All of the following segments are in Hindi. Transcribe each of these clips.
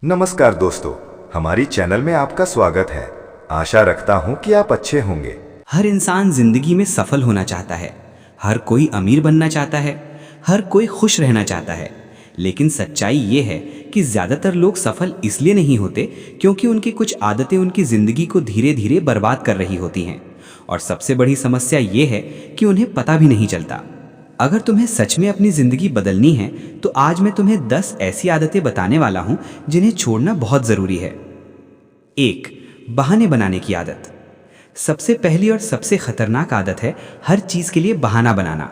नमस्कार दोस्तों, हमारी चैनल में आपका स्वागत है। आशा रखता हूं कि आप अच्छे होंगे। हर इंसान जिंदगी में सफल होना चाहता है। हर कोई अमीर बनना चाहता है। हर कोई खुश रहना चाहता है। लेकिन सच्चाई ये है कि ज़्यादातर लोग सफल इसलिए नहीं होते क्योंकि उनकी कुछ आदतें उनकी ज़िंदगी को धीरे धीरे बर्बाद कर रही होती हैं। और सबसे बड़ी समस्या ये है कि उन्हें पता भी नहीं चलता। अगर तुम्हें सच में अपनी ज़िंदगी बदलनी है तो आज मैं तुम्हें 10 ऐसी आदतें बताने वाला हूँ जिन्हें छोड़ना बहुत ज़रूरी है। 1. बहाने बनाने की आदत। सबसे पहली और सबसे खतरनाक आदत है हर चीज़ के लिए बहाना बनाना।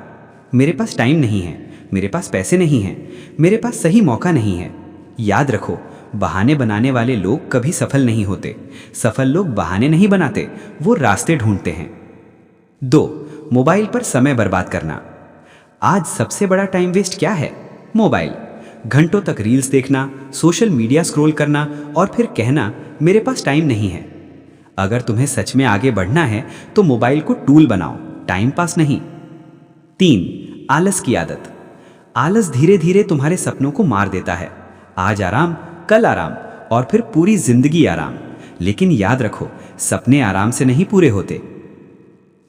मेरे पास टाइम नहीं है, मेरे पास पैसे नहीं हैं, मेरे पास सही मौका नहीं है। याद रखो, बहाने बनाने वाले लोग कभी सफल नहीं होते। सफल लोग बहाने नहीं बनाते, वो रास्ते ढूंढते हैं। 2. मोबाइल पर समय बर्बाद करना। आज सबसे बड़ा टाइम वेस्ट क्या है? मोबाइल। घंटों तक रील्स देखना, सोशल मीडिया स्क्रॉल करना और फिर कहना मेरे पास टाइम नहीं है। अगर तुम्हें सच में आगे बढ़ना है तो मोबाइल को टूल बनाओ, टाइम पास नहीं। 3. आलस की आदत। आलस धीरे धीरे तुम्हारे सपनों को मार देता है। आज आराम, कल आराम और फिर पूरी जिंदगी आराम। लेकिन याद रखो, सपने आराम से नहीं पूरे होते।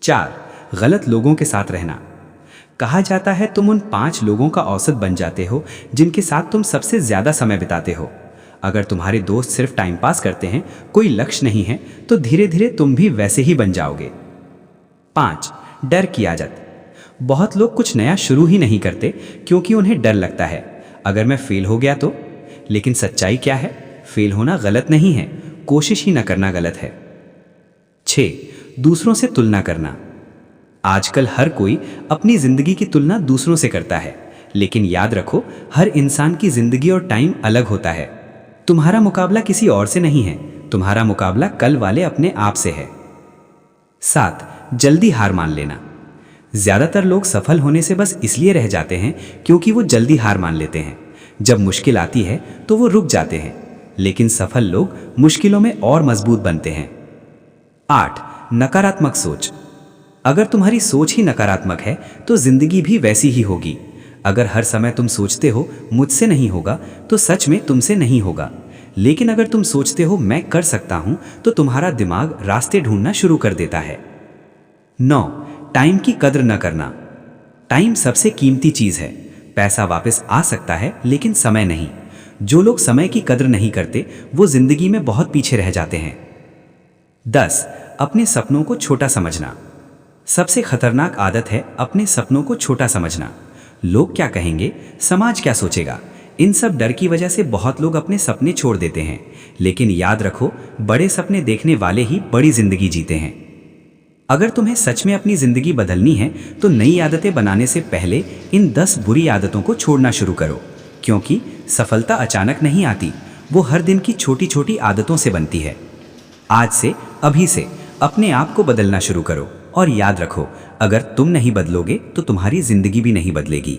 4. गलत लोगों के साथ रहना। कहा जाता है तुम उन 5 लोगों का औसत बन जाते हो जिनके साथ तुम सबसे ज्यादा समय बिताते हो। अगर तुम्हारे दोस्त सिर्फ टाइम पास करते हैं, कोई लक्ष्य नहीं है, तो धीरे धीरे तुम भी वैसे ही बन जाओगे। 5. डर की आदत। बहुत लोग कुछ नया शुरू ही नहीं करते क्योंकि उन्हें डर लगता है, अगर मैं फेल हो गया तो। लेकिन सच्चाई क्या है? फेल होना गलत नहीं है, कोशिश ही न करना गलत है। 6. दूसरों से तुलना करना। आजकल हर कोई अपनी जिंदगी की तुलना दूसरों से करता है, लेकिन याद रखो, हर इंसान की जिंदगी और टाइम अलग होता है। तुम्हारा मुकाबला किसी और से नहीं है, तुम्हारा मुकाबला कल वाले अपने आप से है। 7. जल्दी हार मान लेना। ज्यादातर लोग सफल होने से बस इसलिए रह जाते हैं क्योंकि वो जल्दी हार मान लेते हैं। जब मुश्किल आती है तो वो रुक जाते हैं, लेकिन सफल लोग मुश्किलों में और मजबूत बनते हैं। 8. नकारात्मक सोच। अगर तुम्हारी सोच ही नकारात्मक है तो जिंदगी भी वैसी ही होगी। अगर हर समय तुम सोचते हो मुझसे नहीं होगा, तो सच में तुमसे नहीं होगा। लेकिन अगर तुम सोचते हो मैं कर सकता हूं, तो तुम्हारा दिमाग रास्ते ढूंढना शुरू कर देता है। 9. टाइम की कद्र न करना। टाइम सबसे कीमती चीज है। पैसा वापस आ सकता है, लेकिन समय नहीं। जो लोग समय की कद्र नहीं करते वो जिंदगी में बहुत पीछे रह जाते हैं। 10. अपने सपनों को छोटा समझना। सबसे खतरनाक आदत है अपने सपनों को छोटा समझना। लोग क्या कहेंगे, समाज क्या सोचेगा, इन सब डर की वजह से बहुत लोग अपने सपने छोड़ देते हैं। लेकिन याद रखो, बड़े सपने देखने वाले ही बड़ी जिंदगी जीते हैं। अगर तुम्हें सच में अपनी जिंदगी बदलनी है तो नई आदतें बनाने से पहले इन 10 बुरी आदतों को छोड़ना शुरू करो, क्योंकि सफलता अचानक नहीं आती, वो हर दिन की छोटी छोटी आदतों से बनती है। आज से, अभी से अपने आप को बदलना शुरू करो और याद रखो, अगर तुम नहीं बदलोगे तो तुम्हारी जिंदगी भी नहीं बदलेगी।